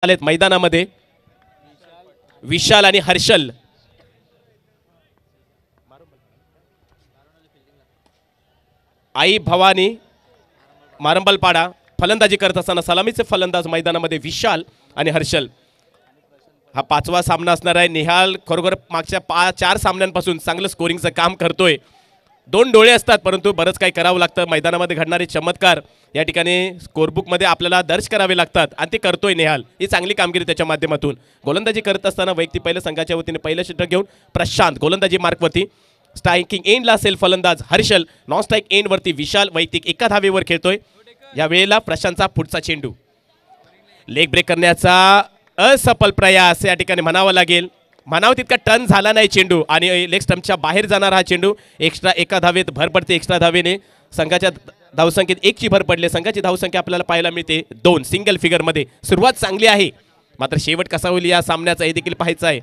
आलेत मैदानामध्ये विशाल आणि हर्षल। आई भवानी मारंबलपाडा फलंदाजी करत असताना सलामीचे फलंदाज मैदानामध्ये विशाल आणि हर्षल। हा पाचवा सामना असणार आहे। निहाल खरोखर मागच्या 4 सामन्यांपासून चांगलं स्कोरिंगचं काम करतोय। 2 डोळे असतात परंतु बरंच काही करावं लागतं। मैदानामध्ये घडणारे चमत्कार या ठिकाणी स्कोरबुकमध्ये आपल्याला दर्ज करावे लागतात आणि ते करतोय निहाल। ही चांगली कामगिरी त्याच्या माध्यमातून। गोलंदाजी करत असताना वैयक्तिक पहिल्या संघाच्या वतीने पहिलं षटक घेऊन प्रशांत गोलंदाजी मार्कवरती। स्ट्रायकिंग एंडला असेल फलंदाज हर्षल, नॉन स्ट्राईक एंडवरती विशाल वैयक्तिक एका धावेवर खेळतोय। या वेळेला प्रशांतचा पुढचा चेंडू लेग ब्रेक करण्याचा असफल प्रयास या ठिकाणी म्हणावा लागेल। म्हणावं तितका टर्न झाला नाही चेंडू आणि लेग स्टंपच्या बाहेर जाणार हा चेंडू। एक्स्ट्रा एका धावेत भर पडते। एक्स्ट्रा धावेने संघाच्या धावसंख्येत 1ची भर पडली। संघाची धावसंख्या आपल्याला पाहायला मिळते 2 सिंगल फिगरमध्ये। सुरुवात चांगली आहे मात्र शेवट कसा होईल या सामन्याचा हे देखील पाहायचं आहे।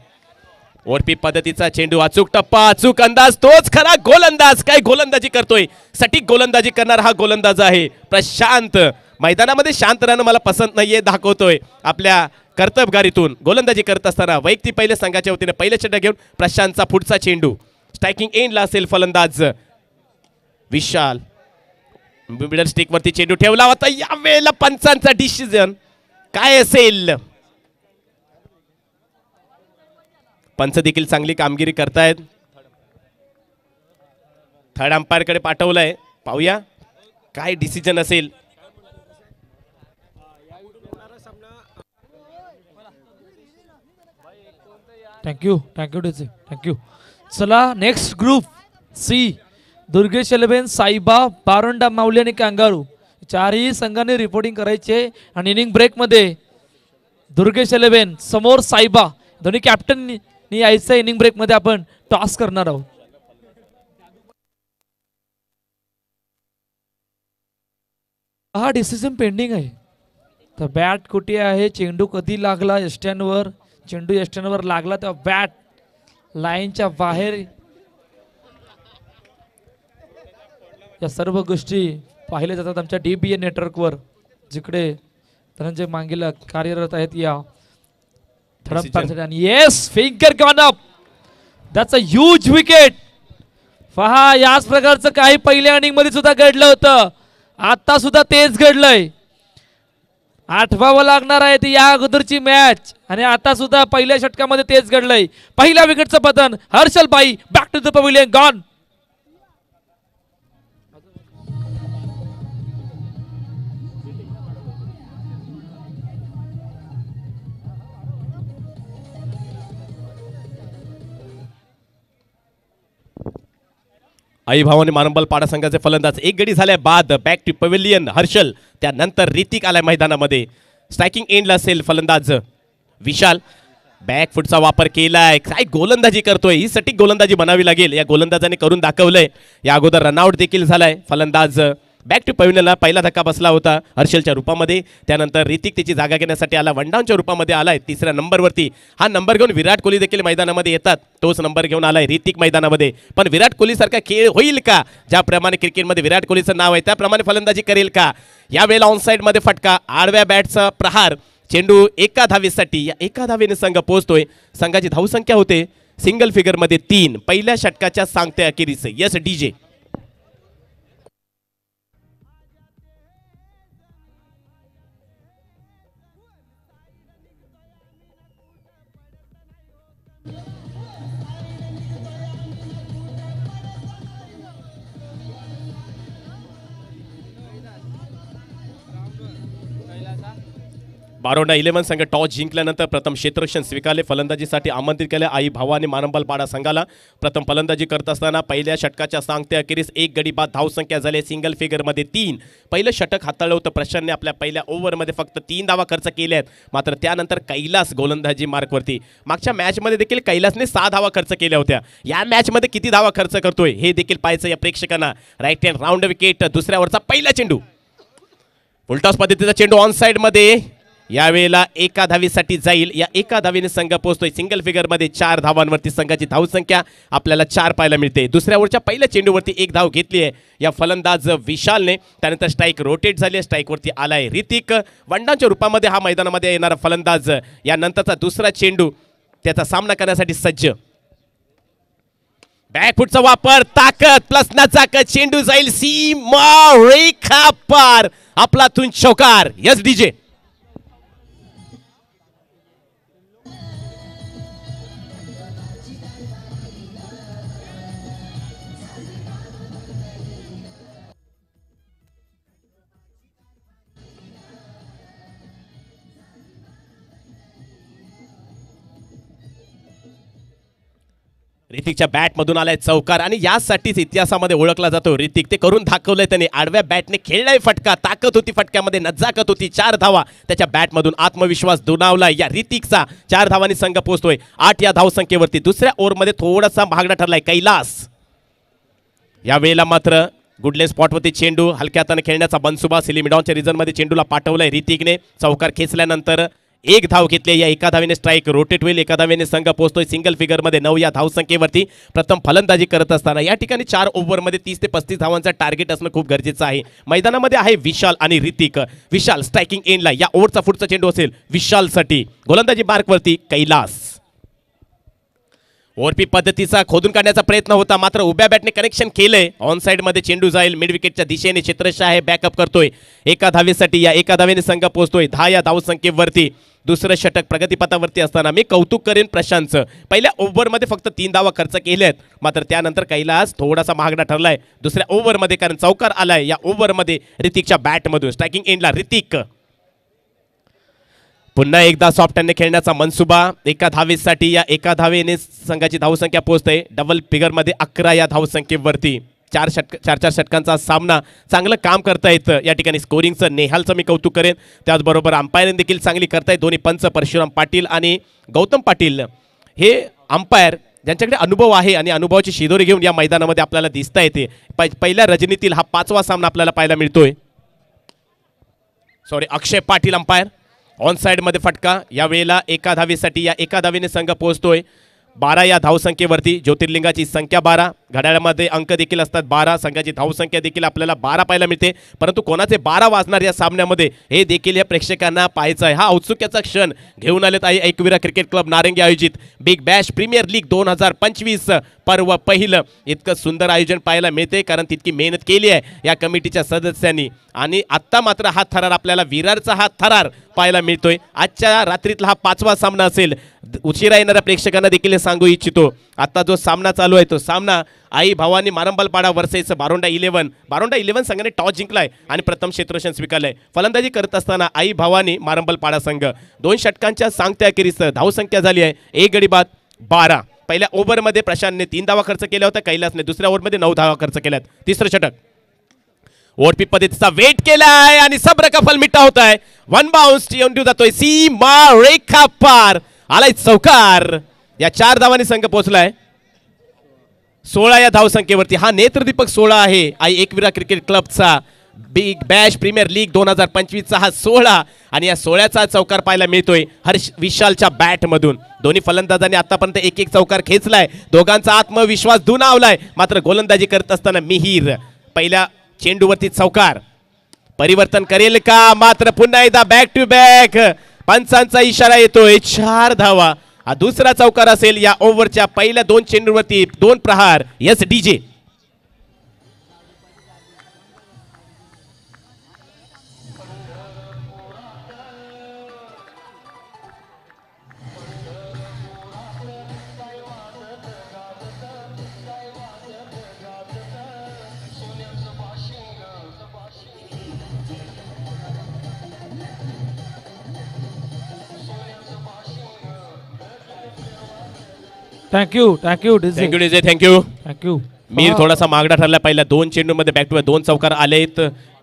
ओरपी पद्धतीचा चेंडू, अचूक टप्पा, अचूक अंदाज, तोच खरा गोलंदाज। काय गोलंदाजी करतोय, सटीक गोलंदाजी करणार हा गोलंदाज आहे प्रशांत। मैदानामध्ये शांत राहणं मला पसंत नाहीये दाखवतोय आपल्या कर्तबगारीतून। गोलंदाजी करत असताना वैयक्तिक पहिल्या संघाच्या वतीने पहिलं षटक घेऊन प्रशांतचा पुढचा चेंडू स्ट्रायकिंग एंडला असेल फलंदाज विशाल। मिडल स्टिक वरती चेंडू ठेवला होता। या वेळेला पंचांचा डिसिजन काय असेल? पंच देखील चांगली कामगिरी करतायत। थर्ड अंपायर कडे पाठवलंय, पाहूया काय डिसिजन असेल। Thank you DJ, thank you. चला नेक्स्ट ग्रुप सी, दुर्गेश 11, साईबा, बारोंडा, माऊली आणि कांगारू। 4ही संघाने रिपोर्टिंग करायचे आणि इनिंग ब्रेक मध्ये दुर्गेश 11 समोर साईबा, दोन्ही कॅप्टन यायचं। इनिंग ब्रेक मध्ये आपण टॉस करणार आहोत। हा डिसिजन पेंडिंग आहे। तर बॅट कुठे आहे, चेंडू कधी लागला एस्टॅनवर, चेंडू एस्टॅनवर लागला तेव्हा बॅट लाईनच्या बाहेर। या सर्व गोष्टी पाहिल्या जातात आमच्या DBA नेटवर्कवर, जिकडे धनंजय मांगेला कार्यरत आहेत। या yes, finger gone up, that's a huge wicket. पहा याच प्रकारचं काही पहिल्या इनिंग मध्ये सुद्धा घडलं होतं, आता सुद्धा तेच घडलंय। आठवावं लागणार आहे ती या अगोदरची मॅच आणि आता सुद्धा पहिल्या षटकामध्ये तेच घडलंय। पहिल्या विकेटचं पतन, Harshal bye back to the pavilion, gone. Aai Bhavani Marambalpada संघाचे फलंदाज एक गडी झाल्या बाद बॅक टू पवेलियन हर्षल। त्यानंतर ऋतिक आलाय मैदानामध्ये। स्ट्रायकिंग एंडला असेल फलंदाज विशाल, बॅक फुटचा वापर केलाय। काय गोलंदाजी करतोय, ही सटीक गोलंदाजी बनावी लागेल। या गोलंदाजाने करून दाखवलंय। या अगोदर रनआउट देखील झालाय फलंदाज। बॅक टू पवेलियनला पहिला धक्का बसला होता हर्षलच्या रूपामध्ये। त्यानंतर ऋतिक त्याची जागा घेण्यासाठी आला, वनडाऊनच्या रूपामध्ये आलाय 3ऱ्या नंबरवरती। हा नंबर घेऊन विराट कोहली देखील मैदानामध्ये येतात, तोच नंबर घेऊन आलाय ऋतिक मैदानामध्ये। पण विराट कोहली सारखा खेळ होईल का? ज्याप्रमाणे क्रिकेटमध्ये विराट कोहलीचं नाव आहे त्याप्रमाणे फलंदाजी करेल का? यावेळेला ऑनसाइड मध्ये फटका, आडव्या बॅटचा प्रहार, चेंडू एका धावेसाठी। या एका धावेने संघ पोहोचतोय। संघाची धावसंख्या होते सिंगल फिगर मध्ये 3 पहिल्या षटकाच्या सांगते अखेरीस। Yes DJ. बारोंडा 11 संघ टॉस जिंकल्यानंतर प्रथम क्षेत्ररक्षण स्वीकारले। फलंदाजीसाठी आमंत्रित केले आई भावानी मारंबलपाडा संघाला। प्रथम फलंदाजी करत असताना पहिल्या षटकाच्या सांगते अखेरीस 1 गडी बाद धावसंख्या झाली सिंगल फिगरमध्ये 3। पहिलं षटक हाताळलं होतं प्रशांतने। आपल्या पहिल्या ओव्हरमध्ये फक्त 3 धावा खर्च केल्या आहेत, मात्र त्यानंतर कैलास गोलंदाजी मार्कवरती। मागच्या मॅचमध्ये देखील कैलासने 6 धावा खर्च केल्या होत्या। या मॅचमध्ये किती धावा खर्च करतोय हे देखील पाहायचं या प्रेक्षकांना। राईट हँड राऊंड विकेट, दुसऱ्यावरचा पहिला चेंडू, फुलटॉस पद्धतीचा चेंडू ऑन साइड मध्ये यावेळेला एका धावीसाठी जाईल. या एका धावीने संघ पोहोचतोय सिंगल फिगर मध्ये 4 धावांवरती. संघाची धावसंख्या आपल्याला 4 पाहायला मिळते. दुसऱ्या ओव्हरच्या पहिल्या चेंडूवरती 1 धाव घेतली आहे या फलंदाज विशालने. त्यानंतर स्ट्राईक रोटेट झाली आहे. स्ट्राईकवरती आलाय ऋतिक. वंडांच्या रूपामध्ये हा मैदानामध्ये येणारा फलंदाज. यानंतरचा दुसरा चेंडू त्याचा सामना करण्यासाठी सज्ज. बॅकफुटचा वापर, ताकद प्लस नाचाकत, चेंडू जाईल सीमा रेखा पार. आपलातून चौकार. Yes DJ. ऋतिकच्या बॅटमधून आलाय चौकार आणि यासाठीच इतिहासामध्ये ओळखला जातो ऋतिक. ते करून दाखवलंय त्याने. आडव्या बॅटने खेळलाय फटका. ताकद होती फटक्यामध्ये, नजाकत होती. 4 धावा त्याच्या बॅटमधून. आत्मविश्वास दुणावलाय या ऋतिकचा. 4 धावांनी संघ पोहोचतोय 8 या धावसंख्येवरती. दुसऱ्या ओव्हरमध्ये थोडासा महागडा ठरलाय कैलास. या वेळेला मात्र गुडले स्पॉटवरती चेंडू हलक्या हाताने खेळण्याचा बनसुबा. सिलिमिडॉनच्या रिझनमध्ये चेंडूला पाठवलाय ऋतिकने. चौकार खेचल्यानंतर 1 धाव घेतली. या एका धावेने स्ट्राईक रोटेट होईल. एका धावेने संघ पोहोचतोय सिंगल फिगरमध्ये 9 या धावसंख्येवरती. प्रथम फलंदाजी करत असताना या ठिकाणी 4 ओव्हरमध्ये 30 ते 35 धावांचा टार्गेट असणं खूप गरजेचं आहे. मैदानामध्ये आहे विशाल आणि ऋतिक. विशाल स्ट्रायकिंग एंडला. या ओव्हरचा पुढचा चेंडू असेल विशालसाठी. गोलंदाजी मार्कवरती कैलास. ओरपी पद्धतीचा खोदून काढण्याचा प्रयत्न होता, मात्र उभ्या बॅटने कनेक्शन केलंय. ऑन साइड मध्ये चेंडू जाईल मिड विकेटच्या दिशेने. क्षेत्रशाह बॅकअप करतोय एका धावेसाठी. या एका धावेने संघ पोहोचतोय 10 या धावसंख्येवरती. दुसरं षटक प्रगतीपथावरती असताना मी कौतुक करेन प्रशांतचं. पहिल्या ओव्हरमध्ये फक्त 3 धावा खर्च केल्यात, मात्र त्यानंतर कैलास थोडासा महागडा ठरलाय दुसऱ्या ओव्हरमध्ये, कारण चौकार आलाय या ओव्हरमध्ये ऋतिकच्या बॅटमधून. स्ट्रायकिंग एंडला ऋतिक. पुन्हा एकदा सॉफ्ट हँडने खेळण्याचा मनसुबा एका धावेसाठी. या एका धावेने संघाची धावसंख्या पोहोचते डबल फिगरमध्ये 11 या धावसंख्येवरती. 4 षटकांचा सामना. चांगलं काम करता येतं या ठिकाणी. स्कोरिंगचं नेहालचं मी कौतुक करेन. त्याचबरोबर अंपायरिंग देखील चांगली करतायत दोन्ही पंच परशुराम पाटील आणि गौतम पाटील. हे अंपायर ज्यांच्याकडे अनुभव आहे आणि अनुभवाची शिदोरी घेऊन या मैदानामध्ये आपल्याला दिसता येते. पहिल्या रजनीतील हा 5वा सामना आपल्याला पाहायला मिळतोय. अक्षय पाटील अंपायर. ऑन साइडमध्ये फटका. या वेळेला एका धावेसाठी. या एका धावेने संघ पोहोचतोय 12 या धावसंख्येवरती. ज्योतिर्लिंगाची संख्या 12. घड्याळामध्ये अंक देखील असतात 12. संघाची धावसंख्या देखील आपल्याला 12 पाहायला मिळते. परंतु कोणाचे 12 वाजणार या सामन्यामध्ये हे देखील या प्रेक्षकांना पाहायचं आहे. हा औत्सुक्याचा क्षण घेऊन आलेत आहे एकविरा क्रिकेट क्लब नारंगी आयोजित बिग बॅश प्रीमियर लीग 2025 पर्व पहिलं. इतकं सुंदर आयोजन पाहायला मिळते, कारण तितकी मेहनत केली आहे या कमिटीच्या सदस्यांनी. आणि आत्ता मात्र हा थरार आपल्याला विरारचा हा थरार पाहायला मिळतोय. आजच्या रात्रीतला हा 5वा सामना असेल. उशिरा येणाऱ्या प्रेक्षकांना देखील सांगू इच्छितो, आता जो सामना चालू आहे तो सामना आई भवानी मारंबलपाडा वर्सेस बारोंडा 11. बारोंडा 11 संघाने टॉस जिंकलाय आणि प्रथम क्षेत्ररक्षण स्वीकारलंय. फलंदाजी करत असताना आई भवानी मारंबलपाडा संघ. 2 षटकांच्या सांगत्या अखेरीस धावसंख्या झाली आहे 1 गडी बाद 12. पहिल्या ओव्हरमध्ये प्रशांतने 3 धावा खर्च केल्या होत्या. कैलासने दुसऱ्या ओव्हरमध्ये 9 धावा खर्च केल्यात. तिसरं षटक ओरपी पद्धतीचा वेट केलाय आणि सब्र का फल मिठा होत आहे. 1 बाउन्स येऊन जातोय सीमा रेखा पार. आलाय चौकार. या 4 धावांनी संघ पोहोचलाय 16 या धावसंख्येवरती. हा नेत्रदीपक 16 आहे आई एकविरा क्रिकेट क्लबचा. बिग बॅश प्रीमियर लीग 2025चा हा 16 आणि या 16चा चौकार पाहायला मिळतोय हर्ष विशालच्या बॅटमधून. दोन्ही फलंदाजांनी आतापर्यंत 1-1 चौकार खेचलाय. दोघांचा आत्मविश्वास दुणावलाय. मात्र गोलंदाजी करत असताना मिहीर पहिल्या चेंडूवरती चौकार. परिवर्तन करेल का? मात्र पुन्हा एकदा बॅक टू बॅक पंचांचा इशारा येतोय. 4 धावा. हा दुसरा चौकार असेल या ओव्हरच्या पहिल्या 2 चेंडूवरती. 2 प्रहार. Yes DJ. Thank you thank you DJ. Thank you. Thank you. Mir थोडासा मागडा ठरला. पहिल्या 2 चेंडूमध्ये बॅक टू बॅक 2 चौकार आलेत.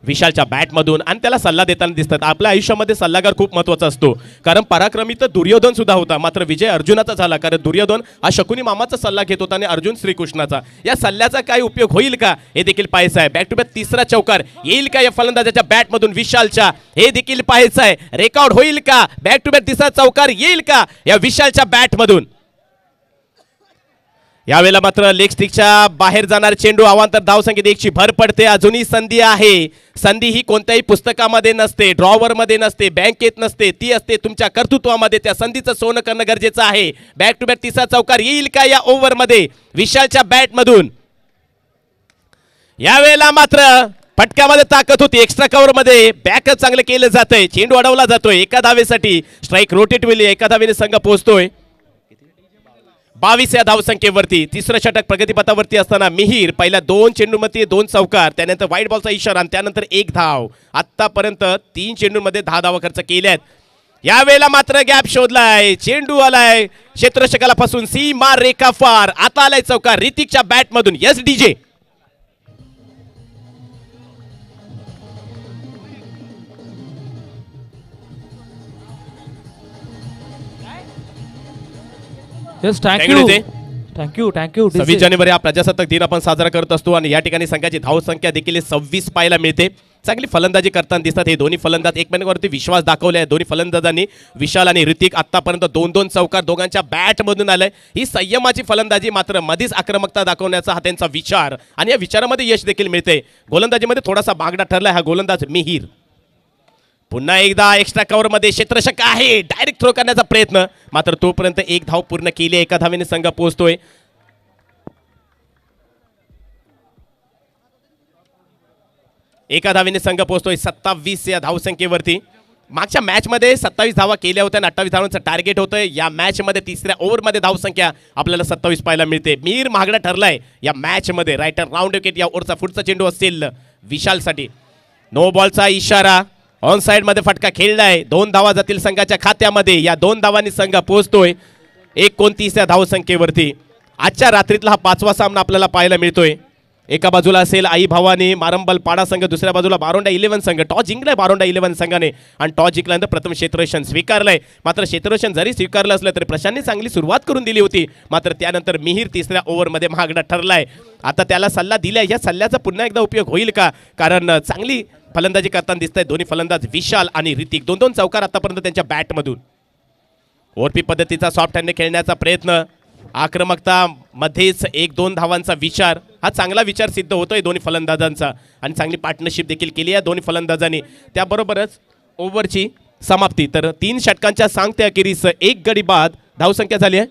विशालच्या बॅटमधून आणि त्याला सल्ला देताना दिसतात. आपल्या आयुष्यामध्ये सल्लागार खूप महत्त्वाचा असतो, कारण पराक्रमी तर दुर्योधन सुद्धा होता, मात्र विजय अर्जुनाचा झाला, कारण दुर्योधन हा शकुनी मामाचा सल्ला घेत होता आणि अर्जुन श्रीकृष्णाचा. या सल्ल्याचा काय उपयोग होईल का हे देखील पाहायचं आहे. बॅक टू बॅक तिसरा चौकार येईल का या फलंदाजाच्या बॅटमधून विशालच्या, हे देखील पाहायचं आहे. रेकॉर्ड होईल का, बॅक टू बॅक तिसरा चौकार येईल का या विशालच्या बॅटमधून. यावेळेला मात्र लेग स्टिकच्या बाहेर जाणार चेंडू, अवांतर धावसंख्येत एकची भर पडते. अजूनही संधी आहे. संधी ही कोणत्याही पुस्तकामध्ये नसते, ड्रॉवरमध्ये नसते, बँकेत नसते, ती असते तुमच्या कर्तृत्वामध्ये. त्या संधीचं सोनं करणं गरजेचं आहे. बॅक टू बॅक तिसरा चौकार येईल का या ओव्हरमध्ये विशालच्या बॅटमधून. यावेळेला मात्र फटक्यामध्ये ताकद होती, एक्स्ट्रा कव्हरमध्ये बॅकअप चांगलं केलं जातंय. चेंडू अडवला जातोय एका धावेसाठी. स्ट्राईक रोटेट होईल, एका धावेने संघ पोहोचतोय 22 या धावसंख्येवरती. तिसरं षटक प्रगतीपथावरती असताना मिहीर पहिल्या 2 चेंडूंमध्ये 2 चौकार, त्यानंतर व्हाईट बॉलचा इशारा आणि त्यानंतर 1 धाव. आतापर्यंत 3 चेंडूंमध्ये 10 धावा खर्च केल्यात. यावेळेला मात्र गॅप शोधलाय, चेंडू आलाय क्षेत्ररक्षकाला फसून, सीमा रेखा फार. आता आलाय चौकार ऋतिकच्या बॅटमधून. Yes DJ. Yes, thank you thank you thank you. 26 जानेवारी हा प्रजासत्ताक दिन आपण साजरा करत असतो आणि या ठिकाणी संघाची धावसंख्या देखील 26 पाहायला मिळते. चांगली फलंदाजी करताना दिसतात हे दोन्ही फलंदाज. एकमेकांवरती विश्वास दाखवले आहे दोन्ही फलंदाजांनी. विशाल आणि ऋतिक आतापर्यंत 2-2 चौकार दोघांच्या बॅटमधून आलाय. ही संयमाची फलंदाजी, मात्र मधीच आक्रमकता दाखवण्याचा हा त्यांचा विचार आणि या विचारामध्ये यश देखील मिळते. गोलंदाजीमध्ये थोडासा बागडा ठरलाय हा गोलंदाज मिहीर. पुन्हा एकदा एक्स्ट्रा कव्हरमध्ये क्षेत्ररक्षक आहे, डायरेक्ट थ्रो करण्याचा प्रयत्न, मात्र तोपर्यंत 1 धाव पूर्ण केली. एका धावेने संघ पोहोचतोय. एका धावेने संघ पोहोचतोय 27 या धावसंख्येवरती. मागच्या मॅचमध्ये 27 धावा केल्या होत्या आणि 28 धावांचं टार्गेट होतं. या मॅचमध्ये तिसऱ्या ओव्हरमध्ये धावसंख्या आपल्याला 27 पाहायला मिळते. मिहीर महागडा ठरलाय या मॅचमध्ये. Writer round wicket. या ओव्हरचा पुढचा चेंडू असेल विशालसाठी. नो बॉलचा इशारा. ऑन साइड मध्ये फटका खेळलाय. 2 धावा जातील संघाच्या खात्यामध्ये. या 2 धावांनी संघ पोहोचतोय 29 या धावसंख्येवरती. आजच्या रात्रीतला हा 5वा सामना आपल्याला पाहायला मिळतोय. एका बाजूला असेल आई भवानी मारंबल पाडा संघ, दुसऱ्या बाजूला बारोंडा 11 संघ. टॉस जिंकलाय बारोंडा 11 संघाने आणि टॉस जिंकल्यानंतर प्रथम क्षेत्ररक्षण स्वीकारलंय. मात्र क्षेत्ररक्षण जरी स्वीकारलं असलं तरी प्रशांतने चांगली सुरुवात करून दिली होती, मात्र त्यानंतर मिहीर तिसऱ्या ओव्हरमध्ये महागडा ठरलाय. आता त्याला सल्ला दिलाय, या सल्ल्याचा पुन्हा एकदा उपयोग होईल का, कारण चांगली फलंदाजी करताना दिसत आहे दोन्ही फलंदाज विशाल आणि ऋतिक. 2-2 चौकार आतापर्यंत त्यांच्या बॅटमधून. ओरपी पद्धतीचा सॉफ्ट हँडने खेळण्याचा प्रयत्न, आक्रमकता मध्येच 1-2 धावांचा विचार, हा चांगला विचार सिद्ध होतोय दोन्ही फलंदाजांचा आणि चांगली पार्टनरशिप देखील केली आहे दोन्ही फलंदाजांनी. त्याबरोबरच ओव्हरची समाप्ती. तर 3 षटकांच्या सांगते अखेरीस 1 गडी बाद धावसंख्या झाली आहे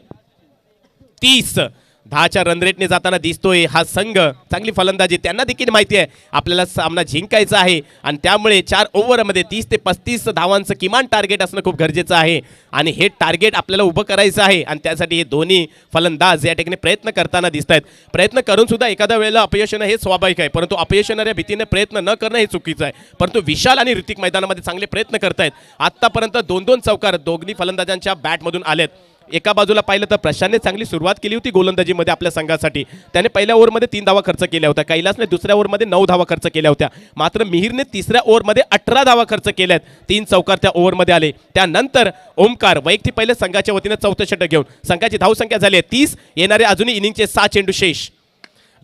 30. 10च्या रनरेटने जाताना दिसतोय हा संघ. चांगली फलंदाजी, त्यांना देखील माहिती आहे आपल्याला सामना जिंकायचा आहे आणि त्यामुळे 4 ओव्हरमध्ये 30 ते 35 धावांचं किमान टार्गेट असणं खूप गरजेचं आहे आणि हे टार्गेट आपल्याला उभं करायचं आहे आणि त्यासाठी हे दोन्ही फलंदाज या ठिकाणी प्रयत्न करताना दिसत आहेत. प्रयत्न करून सुद्धा एखाद्या वेळेला अपयश येणं हे स्वाभाविक आहे, परंतु अपयश येणाऱ्या भीतीने प्रयत्न न करणं हे चुकीचं आहे. परंतु विशाल आणि ऋतिक मैदानामध्ये चांगले प्रयत्न करतायत. आतापर्यंत 2-2 चौकार दोन्ही फलंदाजांच्या बॅटमधून आलेत. एका बाजूला पाहिलं तर प्रशांतने चांगली सुरुवात केली होती गोलंदाजीमध्ये आपल्या संघासाठी. त्याने पहिल्या ओव्हरमध्ये 3 धावा खर्च केल्या होत्या. कैलासने दुसऱ्या ओव्हरमध्ये 9 धावा खर्च केल्या होत्या. मात्र मिहीरने तिसऱ्या ओव्हरमध्ये 18 धावा खर्च केल्यात. 3 चौकार त्या ओव्हरमध्ये आले. त्यानंतर ओमकार वैयक्तिक पहिले संघाच्या वतीने 4थं षटक घेऊन संघाची धावसंख्या झाली आहे 30. येणारे अजूनही इनिंगचे 6 चेंडू शेष.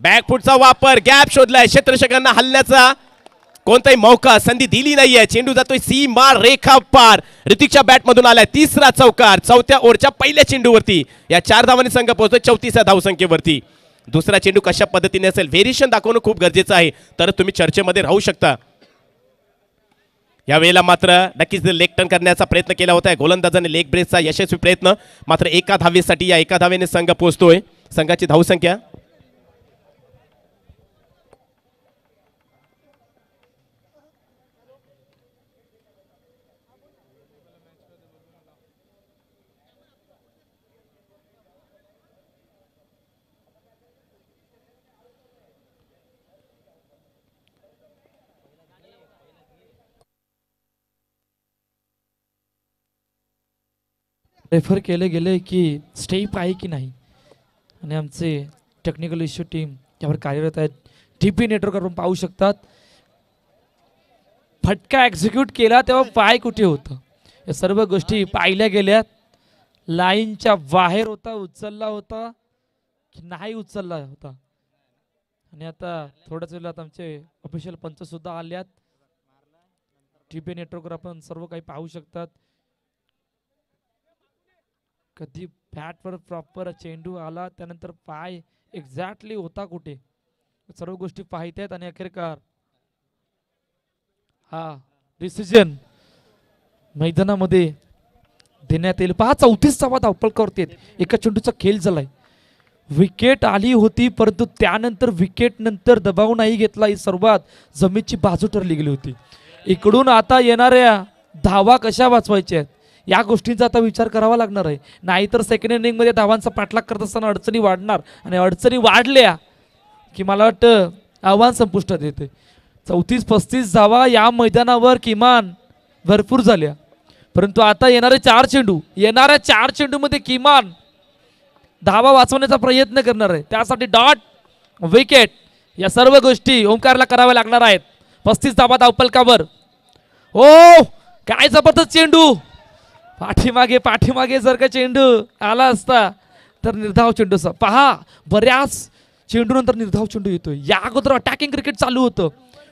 बॅकफुटचा वापर, गॅप शोधलाय, क्षेत्ररक्षकांना हल्ल्याचा कोणताही मौका संधी दिली नाहीये. चेंडू जातोय सीमा रेखा पार. ऋतिकच्या बॅटमधून आलाय तिसरा चौकार 4थ्या ओव्हरच्या पहिल्या चेंडूवरती. या 4 धावांनी संघ पोहोचतोय 34 धावसंख्येवरती. दुसरा चेंडू कशा पद्धतीने असेल व्हेरिएशन दाखवणं खूप गरजेचं आहे, तर तुम्ही चर्चेमध्ये राहू शकता. यावेळेला मात्र नक्कीच लेग टर्न करण्याचा प्रयत्न केला होता गोलंदाजाने. लेग ब्रेकचा यशस्वी प्रयत्न, मात्र एका धावेसाठी या एका धावेने संघ पोहोचतोय. संघाची धावसंख्या रेफर केले गेले की स्टेप आहे की नाही, आणि आमचे टेक्निकल इश्यू टीम त्यावर कार्यरत आहेत. टी पी नेटवर्कवरून पाहू शकतात. फटका एक्झिक्यूट केला तेव्हा पाय कुठे होतं, या सर्व गोष्टी पाहिल्या गेल्यात. लाईनच्या बाहेर होता, उचलला होता की नाही उचलला होता. आणि आता थोड्याच वेळात आमचे ऑफिशियल पंच सुद्धा आल्यात. टीव्ही नेटवर्कवर आपण सर्व काही पाहू शकतात. कधी बॅटवर प्रॉपर चेंडू आला, त्यानंतर पाय एक्झॅक्टली होता कुठे, सर्व गोष्टी पाहत आहेत. आणि अखेरकार हा डिसिजन मैदानामध्ये देण्यात येईल. 34 धावपळकावरती एका चेंडूचा खेळ झालाय. विकेट आली होती, परंतु त्यानंतर विकेट नंतर दबाव नाही घेतला. ही सर्वात जमेची बाजू ठरली गेली होती. इकडून आता येणाऱ्या धावा कशा वाचवायच्या आहेत या गोष्टींचा आता विचार करावा लागणार आहे. नाहीतर सेकंड इनिंग मध्ये धावांचा पाठलाग करत असताना अडचणी वाढणार, आणि अडचणी वाढल्या की मला वाटतं आव्हान संपुष्टात येते. 34-35 धावा या मैदानावर किमान भरपूर झाल्या, परंतु आता येणाऱ्या चार चेंडूमध्ये किमान धावा वाचवण्याचा प्रयत्न करणार आहे. त्यासाठी डॉट, विकेट या सर्व गोष्टी ओंकारला कराव्या लागणार आहेत. 35 धावा धावपलकावर. ओ काय जबरदस्त चेंडू, पाठीमागे जर का चेंडू आला असता तर निर्धाव चेंडू. पहा, बऱ्याच चेंडू नंतर निर्धाव चेंडू येतोय. या अगोदर अटॅकिंग क्रिकेट चालू होतं.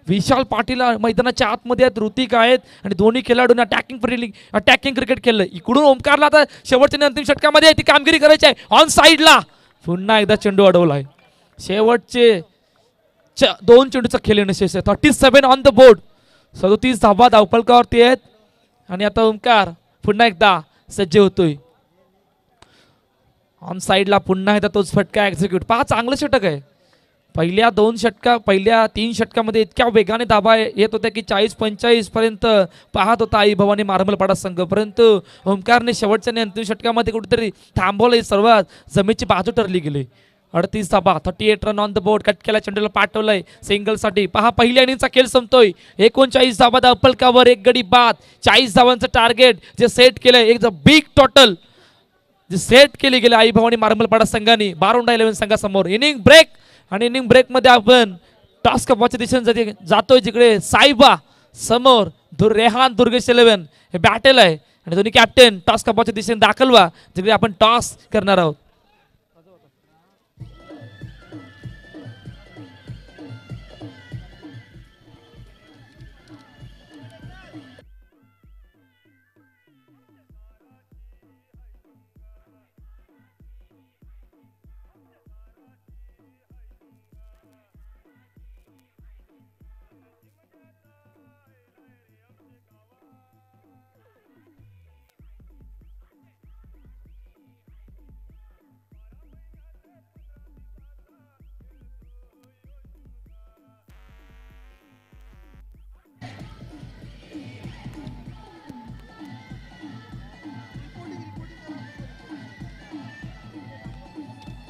विशाल पाटील मैदानाच्या आतमध्ये आहेत, ऋतिक आहेत, आणि दोन्ही खेळाडूंनी अटॅकिंग क्रिकेट खेळलं. इकडून ओमकारला आता शेवटच्या अंतिम षटकामध्ये ती कामगिरी करायची आहे. ऑन साईडला पुन्हा एकदा चेंडू अडवलाय. शेवटचे 2 चेंडूचा खेळ येणं शेष आहे. 37 ऑन द बोर्ड. 37 धावा धावपलकावरती आहेत. आणि आता ओमकार पुन्हा एकदा सज्ज होतोय. ऑन साईडला पुन्हा एकदा तोच फटका एक्झिक्यूट. पहा, चांगलं षटक आहे. पहिल्या 3 षटकामध्ये इतक्या वेगाने धावा येत होत्या की 40-45 पर्यंत पाहत होता आई भवानी मार्बलपाडा संघ. परंतु ओमकारने शेवटच्या आणि अंतिम षटकामध्ये कुठेतरी थांबवलं. सर्वात जमेची बाजू ठरली गेली. 38 धावा, 38 run on the board. Cut केला चेंडूला पाठवलंय सिंगलसाठी. पहा, पहिल्या इनिंगचा खेळ संपतोय. 39 धावा धावपलकावर, 1 गडी बाद. 40 धावांचं टार्गेट जे सेट केलंय, एक बिग टोटल जे सेट केले गेले आई भवानी मार्बलपाडा संघाने बारोंडा 11 संघासमोर. इनिंग ब्रेक, आणि इनिंग ब्रेक मध्ये आपण टॉस कपच्या दिशेने जातोय, जिकडे साईबा समोर रेहान दुर्गेश 11 हे बॅटल आहे, आणि दोन्ही कॅप्टन टॉस कपच्या दिशेने दाखल व्हा, जिकडे आपण टॉस करणार आहोत.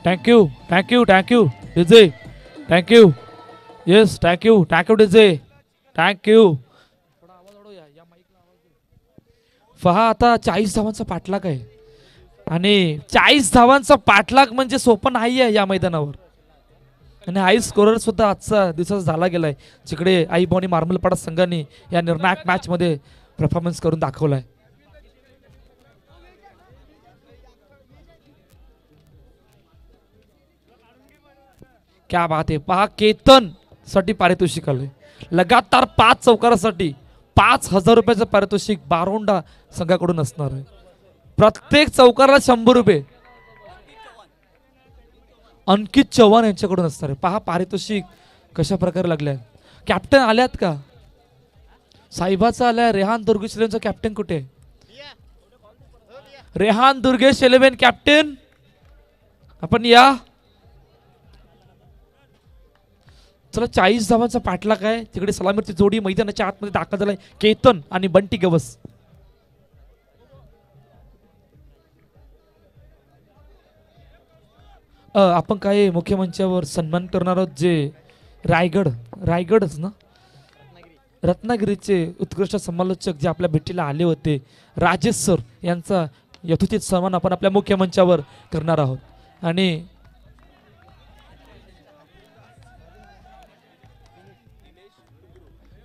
Thank you DJ. Thank you. Yes, thank you DJ. Thank you. पहा, आता 40 धावांचा पाठलाग आहे, आणि 40 धावांचा पाठलाग म्हणजे सोपं नाही आहे या मैदानावर. आणि हाय स्कोरर सुद्धा आजचा दिवसाचा झाला गेलाय, जिकडे आई भवानी मार्बलपाडा संघाने या निर्णायक मॅच मध्ये परफॉर्मन्स करून दाखवलाय. क्या बात आहे. पहा, केतन साठी पारितोषिक आले. लगातार 5 चौकारासाठी 5,000 रुपयाचं पारितोषिक बारोंडा संघाकडून असणार आहे. प्रत्येक चौकाराला 100 रुपये अंकित चव्हाण यांच्याकडून असणार आहे. पहा, पारितोषिक कशा प्रकारे लागले. कॅप्टन आल्यात का? साहेबाचा आलाय. रेहान दुर्गेश 11चा कॅप्टन कुठे? रेहान दुर्गेश 11 कॅप्टन, आपण या. चला, 40 धावांचा पाठलाग आहे. तिकडे सलामीची जोडी मैदानाच्या आतमध्ये दाखल झालाय. केतन आणि बंटी गवस. आपण काय मुख्य मंचावर सन्मान करणार आहोत, जे रायगडच ना, रत्नागिरीचे उत्कृष्ट समालोचक जे आपल्या भेटीला आले होते, राजेश सर यांचा यथोचित सन्मान आपण आपल्या मुख्य मंचावर करणार आहोत. आणि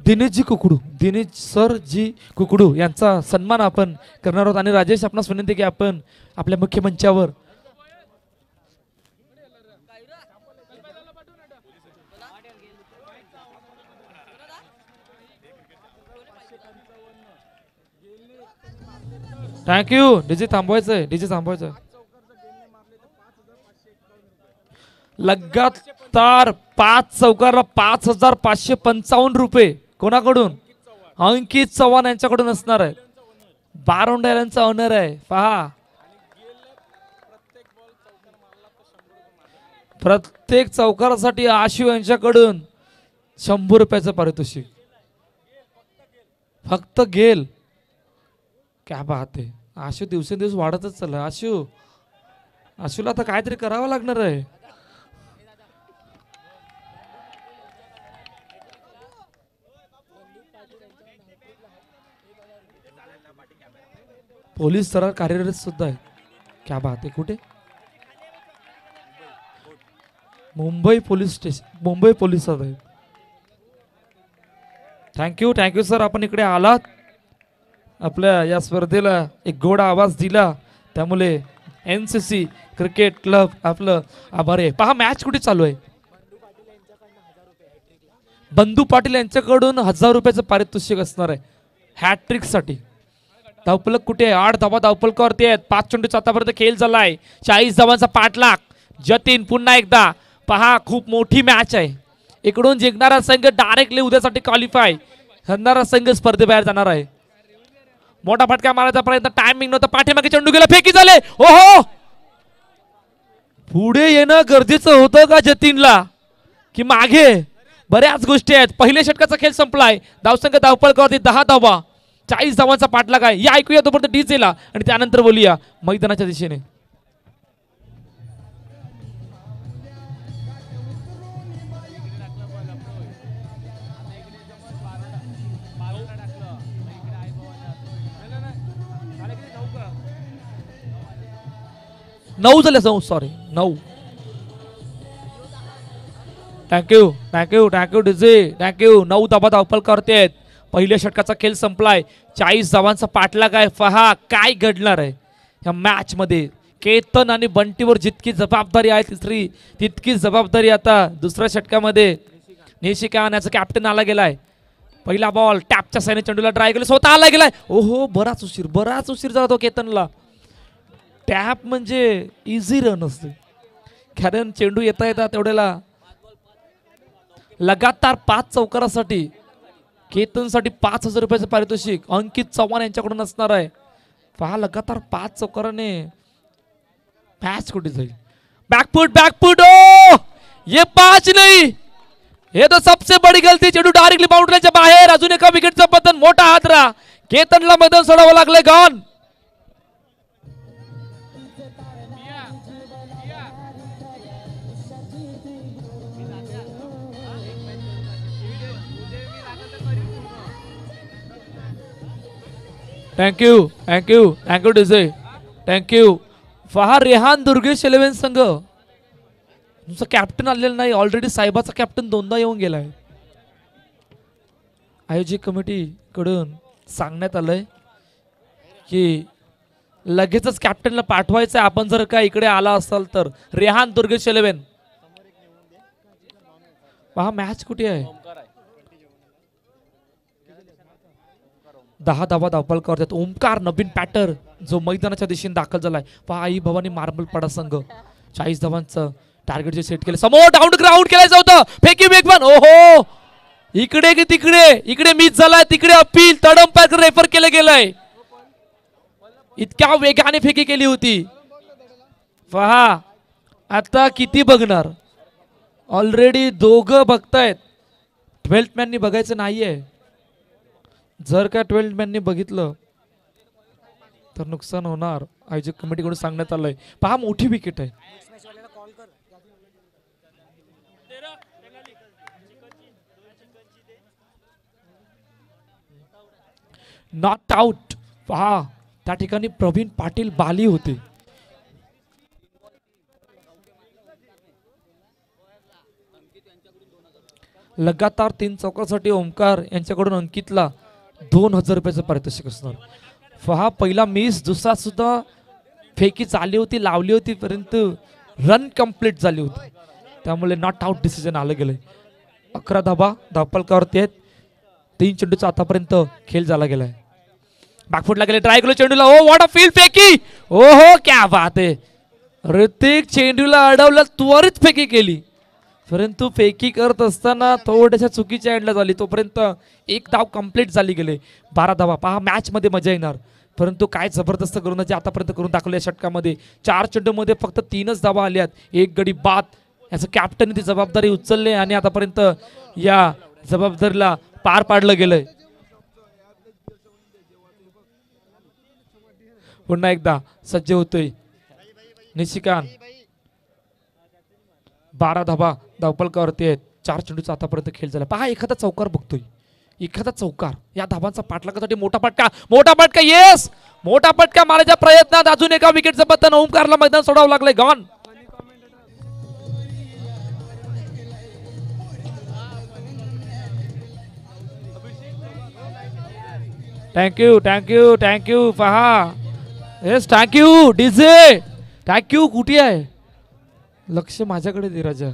दिनेश सर जी कुकडू यांचा सन्मान आपण करणार आहोत. आणि राजेश आपणास विनंती की आपण आपल्या मुख्य मंचावर थँक्यू. डीजे थांबवायचंय, डीजे थांबवायचंय. लगातार 5 चौकारला 5,555 रुपये कोणाकडून? अंकित चव्हाण यांच्याकडून असणार आहे. बारोंडा यांचा ऑनर आहे. पहा प्रत्येक चौकारासाठी आशू यांच्याकडून 100 रुपयाचं पारितोषिक. फक्त गेल. क्या बात आहे. आशू दिवसेंदिवस वाढतच चाललं. आशूला आता काहीतरी करावं लागणार आहे. पोलीस सरळ कार्यरत सुद्धा आहे. क्या बात आहे. कुठे? मुंबई पोलीस स्टेशन, मुंबई पोलिसात आहे. थँक्यू सर, आपण इकडे आलात. आपल्या या स्पर्धेला एक गोडा आवाज दिला, त्यामुळे NCC क्रिकेट क्लब आपलं आभार आहे. पहा मॅच कुठे चालू आहे. बंधू पाटील यांच्याकडून 1000 रुपयाचं पारितोषिक असणार आहे हॅट्रिक साठी. धावपलक कुठे? 8 धावा धावपलकावरती आहेत. 5 चेंडूचा आतापर्यंत खेळ झालाय. 40 धावांचा पाठलाग. जतीन पुन्हा एकदा. पहा खूप मोठी मॅच आहे. इकडून जिंकणारा संघ डायरेक्टली उद्यासाठी क्वालिफाय, हरणारा संघ स्पर्धेबाहेर जाणार आहे. मोठा फटका मारायचा प्रयत्न, टायमिंग नव्हता. पाठीमागे चेंडू गेला, फेकी झाले. ओहो, पुढे येणं गरजेचं होतं का जतीनला, की मागे? बऱ्याच गोष्टी आहेत. पहिल्या षटकाचा खेळ संपलाय. धावसंघ धावपळकावरती 10 धावा, 40 धावांचा पाठलाग आहे. या ऐकूया तोपर्यंत डीजेला, आणि त्यानंतर बोलूया मैदानाच्या दिशेने. नऊ झाले. सॉरी 9. Thank you DJ. 9 धावा धावपळकावरती आहेत. पहिल्या षटकाचा खेळ संपलाय. 40 धावांचा पाठलाग आहे. पहा काय घडणार आहे या मॅच मध्ये. केतन आणि बंटीवर जितकी जबाबदारी आहे तिसरी तितकी जबाबदारी आता दुसऱ्या षटकामध्ये. निशिका याचा कॅप्टन आला गेलाय. पहिला बॉल टॅपच्या साईने चेंडूला ड्राय केलं, स्वतः आला गेलाय. ओहो, बराच उशीर झाला तो केतनला. टॅप म्हणजे इझी रन असते, कारण चेंडू येता येता तेवढ्याला. लगातार 5 चौकारासाठी केतनसाठी 5000 रुपयाचं पारितोषिक अंकित चव्हाण यांच्याकडून असणार आहे. पहा लगातार 5 चौकाराने मॅच कुठे जाईल. बैकफुट. ओ ये 5 नहीं, ये तो सबसे बड़ी गलती. चेंडू डायरेक्टली बाउंड्रीच्या बाहेर. अजून एका विकेटचं पतन. मोठा हादरा. केतनला मैदान सोडावं लागलंय. गॉन. Thank you DJ. थँक्यू. पहा रेहान दुर्गेश 11 संघ. तुमचा कॅप्टन आलेला नाही. ऑलरेडी साहेबाचा कॅप्टन 2दा येऊन गेलाय. आयोजक कमिटी कडून सांगण्यात आलंय की लगेचच कॅप्टनला पाठवायचं आहे. आपण जर का इकडे आला असाल तर. रेहान दुर्गेश 11. पहा मॅच कुठे आहे. 10 धावा धावपळ करतात. ओमकार नवीन पॅटर जो मैदानाच्या दिशेने दाखल झालाय. पहा आई भवानी मार्बलपाडा संघ 40 धावांचं टार्गेट जे सेट केलं. समोर डाऊन ग्राउंड केलं होतं. फेकी वेगवान. ओहो, इकडे की तिकडे. इकडे मिस झालाय, तिकडे अपील. तडंपार रेफर केलं गेलंय. इतक्या वेगाने फेकी केली होती. पहा आता किती बघणार. ऑलरेडी दोघं बघतायत. 12th मॅननी बघायचं नाहीये. जर का 12th मॅननी बघितलं तर नुकसान होणार. आयोजक कमिटीकडून सांगण्यात आलंय. पहा मोठी विकेट आहे. Not out. पहा त्या ठिकाणी प्रवीण पाटील बाली होते. लगातार 3 चौकासाठी ओमकार यांच्याकडून अंकितला 2000 रुपयाचं पारितोषिक असणार. पहा पहिला मिस, दुसरा सुद्धा फेकी चालली होती, लावली होती, परंतु रन कंप्लीट झाली होती, त्यामुळे नॉट आउट डिसिजन आलं गेलंय. 11 धाबा धावपलकावरती आहेत. 3 चेंडूचा आतापर्यंत खेळ झाला गेलाय. बॅकफुटला गेले, ट्राय केलं चेंडूला. ओ व्हॉट अ फील्ड फेकी, ओ हो क्या बात आहे. ऋतिक चेंडूला अडवलं, त्वरित फेकी केली, परंतु फेकी करत असताना थोड्याशा चुकीच्या एंडला झाली. तोपर्यंत 1 धाव कंप्लीट झाली गेले. 12 धावा. पहा मॅच मध्ये मजा येणार, परंतु काय जबरदस्त गोलंदाजी आतापर्यंत करून दाखवली. षटकामध्ये 4 चेंडूमध्ये फक्त 3च धावा आल्यात, 1 गडी बाद. याचं कॅप्टनने ती जबाबदारी उचलली आणि आतापर्यंत या जबाबदारीला पार पाडलं गेलंय. पुन्हा एकदा सज्ज होतोय निशिकांत. 12 धाबा धावपलकावरती आहेत. 4 चेंडूचा आतापर्यंत खेळ झाला. पहा एखादा चौकार बघतोय, एखादा चौकार. या धाबांचा पाठलागासाठी मोठा फटका, मोठा फटका. येस, मोठा फटका मारायच्या प्रयत्नात अजून एका विकेटचं पतन. ओमकारला मैदान सोडावं लागलंय. गॉन. Thank you thank you thank you. पहा येस, थँक्यू डीजे, थँक्यू. कुठे आहे लक्ष? माझ्याकडे दे राजा.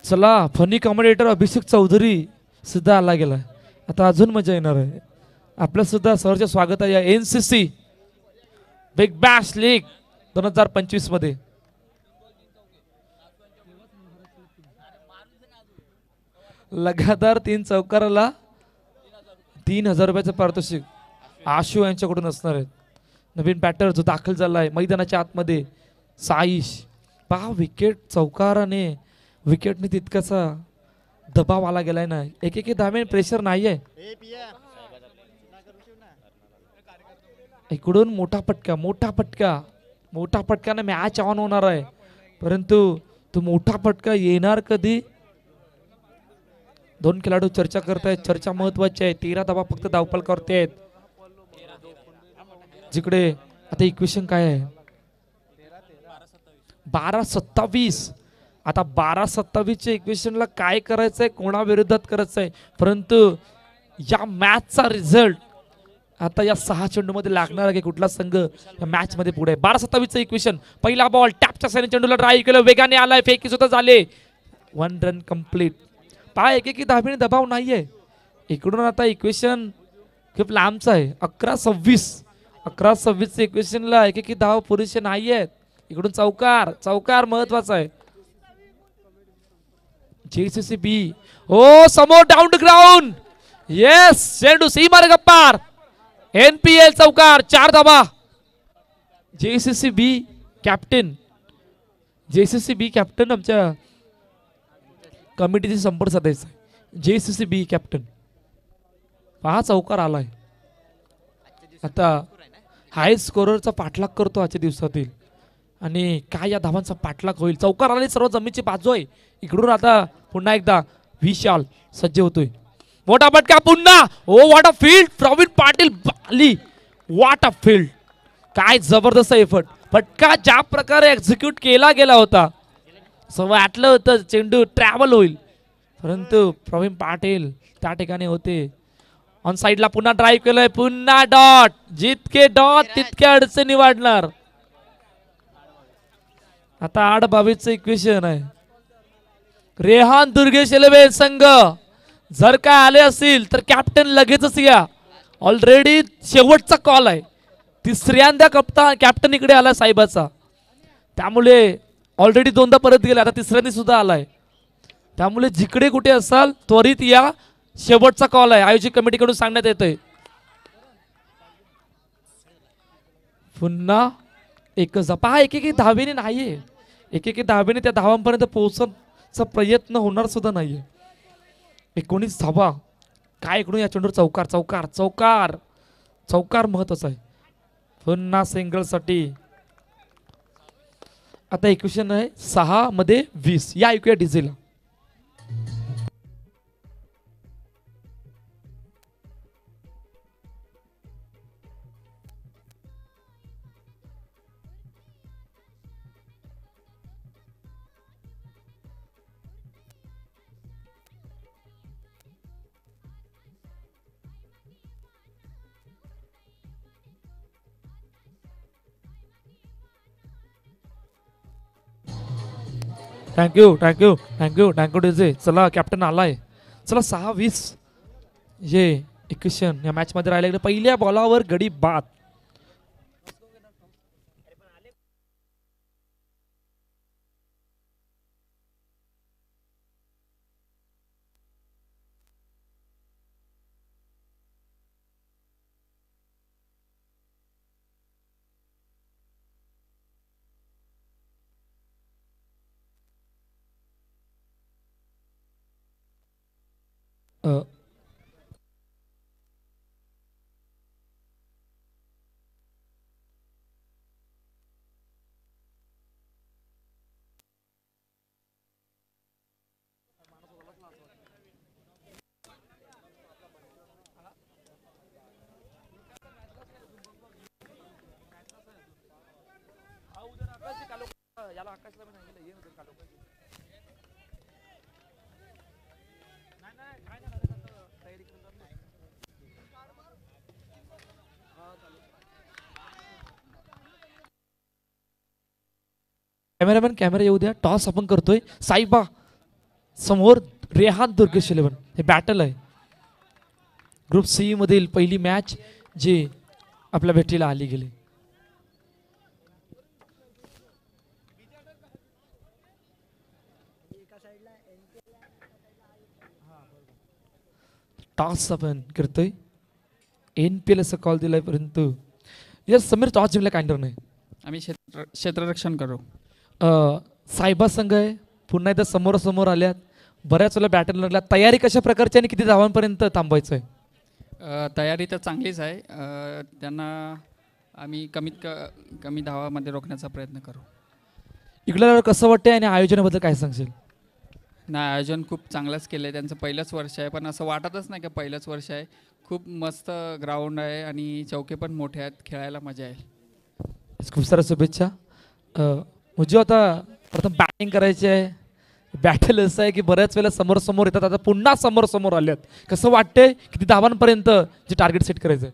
चला, फनी कॉमेडिएटर अभिषेक चौधरी सुद्धा आला गेला. आता अजून मजा येणार आहे. आपलं सुद्धा सरचे स्वागत आहे या NCC बिग बॅश लीग 2025 मध्ये. लगातार 3 चौकाराला 3000 रुपयाचं पारितोषिक आशू यांच्याकडून असणार आहेत. नवीन बॅटर जो दाखल झाला आहे मैदानाच्या आतमध्ये, साईश. पहा विकेट चौकाराने, विकेटने तितकासा दबाव आला गेलाय ना. एक धावे प्रेशर नाहीये. इकडून मोठा फटका, मोठा फटका, मोठा फटक्याने मॅच ऑन होणार आहे, परंतु तो मोठा फटका येणार कधी? 2 खेळाडू चर्चा करतायत. चर्चा महत्वाची आहे. 13 धावा फक्त धावपलकावरती आहेत. जिकडे आता इक्वेशन काय आहे? 12-27. आता 12-27च्या इक्वेशनला काय करायचंय, कोणाविरोधात करायचंय, परंतु या मॅचचा रिझल्ट आता या 6 चेंडूमध्ये लागणार आहे की कुठला संघ या मॅच मध्ये पुढे. 12-27चं इक्वेशन. पहिला बॉल टॅपच्या साईडने चेंडूला ड्राईव्ह केलं, वेगाने आलाय, फेकी सुद्धा झाले. 1 रन कंप्लीट. पहा एक धाबीने दबाव नाहीये. इकडून आता इक्वेशन खूप लांबचं आहे. 11-26 इक्वेशनला एक धाव पुरेसे नाहीयेत. इकडून चौकार, चौकार महत्वाचा आहे. JCCB ओ समोर डाऊन टू ग्राउंड. येस, चेंडू सीमार्ग पार. NPL चौकार, 4 धावा. JCCB कॅप्टन, JCCB कॅप्टन आमच्या कमिटीचे संपर्क साधायचा. JCCB captain. पहा चौकार आलाय. आता हाय स्कोररचा पाठलाग करतो आजच्या दिवसातील, आणि काय या धावांचा पाठलाग होईल. चौकार आले, सर्व जमिनीची बाजू आहे. इकडून आता पुन्हा एकदा विशाल सज्ज होतोय. मोठा फटका पुन्हा. Oh what a field. Praveen Patil Bali. What a field. काय जबरदस्त एफर्ट. फटका ज्या प्रकारे एक्झिक्यूट केला गेला होता, असं वाटलं होतं चेंडू ट्रॅव्हल होईल, परंतु प्रवीण पाटील त्या ठिकाणी होते. ऑन साइडला पुन्हा ड्राईव्ह केलंय, पुन्हा डॉट. जितके डॉट तितक्या अडचणी वाढणार. आता 8-22चं इक्वेशन आहे. रेहान दुर्गेश 11 संघ जर काय आले असतील तर कॅप्टन लगेचच या. ऑलरेडी शेवटचा कॉल आहे. तिसऱ्यांदा कॅप्टन इकडे आला साहेबाचा, त्यामुळे ऑलरेडी 2दा परत गेला, आता तिसऱ्यांदा सुद्धा आलाय. त्यामुळे जिकडे कुठे असाल त्वरित या. शेवटचा कॉल आहे, आयोजक कमिटीकडून सांगण्यात येतोय. पुन्हा एकच पहा. एक धावेने नाहीये, एक धावेने त्या धावांपर्यंत पोहोचण्याचा प्रयत्न होणार सुद्धा नाहीये. 19 धावा. काय इकडून या चेंडूवर चौकार, चौकार, चौकार, चौकार महत्वाचा आहे. पुन्हा सिंगल साठी. आता इक्वेशन आहे 6 मध्ये 20. या ऐकूया डीजेला. Thank you thank you thank you thank you DJ. चला कॅप्टन आलाय. चला 6-20 जे इक्वेशन या मॅच मध्ये राहिले. पहिल्या बॉलावर गडी बाद. कॅमेरामॅन कॅमेरा येऊ द्या. टॉस आपण करतोय. साईबा समोर रेहान दुर्गेश 11. हे बॅटल आहे ग्रुप सी मधील पहिली मॅच जी आपल्या भेटीला आली गेली. टॉस आपण करतोय. NPL असा कॉल दिलाय परंतु यस समीर टॉस जिंकला काय नाही. आम्ही क्षेत्ररक्षण करू. साईबा संघ आहे पुन्हा एकदा समोरासमोर आल्यात. बऱ्याच वेळेला बॅटल लागला. तयारी कशा प्रकारची आणि किती धावांपर्यंत थांबायचं आहे? तयारी तर चांगलीच आहे. त्यांना आम्ही कमी धावामध्ये रोखण्याचा प्रयत्न करू. इकडं कसं वाटतंय आणि आयोजनाबद्दल काय सांगशील? नाही, आयोजन खूप चांगलंच केलं आहे. त्यांचं पहिलंच वर्ष आहे, पण असं वाटतच नाही की पहिलंच वर्ष आहे. खूप मस्त ग्राउंड आहे आणि चौके पण मोठे आहेत. खेळायला मजा आहे. खूप साऱ्या शुभेच्छा. म्हणजे आता प्रथम बॅटिंग करायची आहे. बॅटल असं आहे की बऱ्याच वेळेला समोर येतात. आता पुन्हा समोर आल्यात. कसं वाटतंय किती धावांपर्यंत जे टार्गेट सेट करायचं?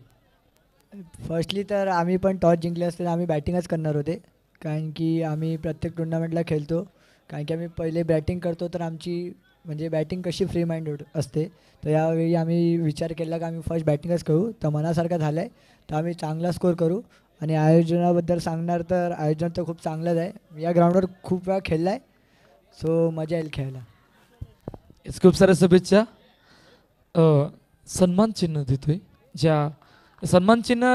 फर्स्टली तर आम्ही पण टॉस जिंकले असते आम्ही बॅटिंगच करणार होते. कारण की आम्ही प्रत्येक टुर्नामेंटला खेळतो. कारण की आम्ही पहिले बॅटिंग करतो तर आमची म्हणजे बॅटिंग कशी फ्री माइंड असते. तर यावेळी आम्ही विचार केला की आम्ही फर्स्ट बॅटिंगच करू. तर मनासारखं झालं आहे. तर आम्ही चांगला स्कोर करू. आणि आयोजनाबद्दल सांगणार तर आयोजन तर खूप चांगलंच आहे. या ग्राउंडवर खूप वेळा खेळला आहे. सो मजा येईल खेळायला. खूप साऱ्या शुभेच्छा. सन्मान चिन्ह देतोय. ज्या सन्मान चिन्ह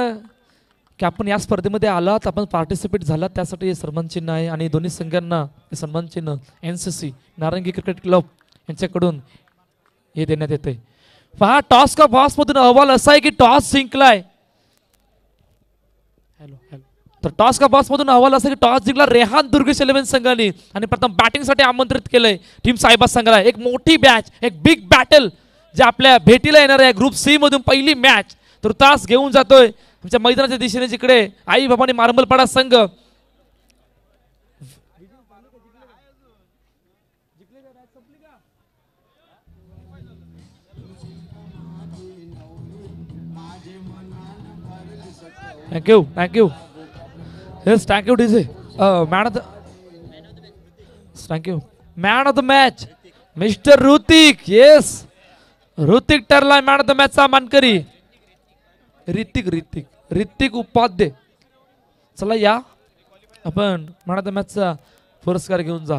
की आपण या स्पर्धेमध्ये आलात आपण पार्टिसिपेट झालात त्यासाठी हे सन्मान चिन्ह आहे. आणि दोन्ही संघांना हे सन्मान चिन्ह NCC नारंगी क्रिकेट क्लब यांच्याकडून हे देण्यात येते. पहा टॉस का बॉसमधून अहवाल असा आहे की टॉस जिंकलाय. तर टॉस का बॉस मधून अहवाल असा की टॉस जिंकला रेहान दुर्गेश 11 संघाने आणि प्रथम बॅटिंगसाठी आमंत्रित केलंय टीम साईबा संघाला. एक मोठी मॅच, एक बिग बॅटल जे आपल्या भेटीला येणार आहे. ग्रुप सी मधून पहिली मॅच तर तास घेऊन जातोय आमच्या मैदानाच्या दिशेने जिकडे आई बाबांनी मार्बलपाडा संघ thank you yes thank you DJ. Man of the thank you man of the match mister Hrithik. Yes Hrithik ठरला मॅन ऑफ द मॅचचा मानकरी. ऋतिक उपाध्याय. चला या आपण मॅन ऑफ द मॅचचा पुरस्कार घेऊन जा.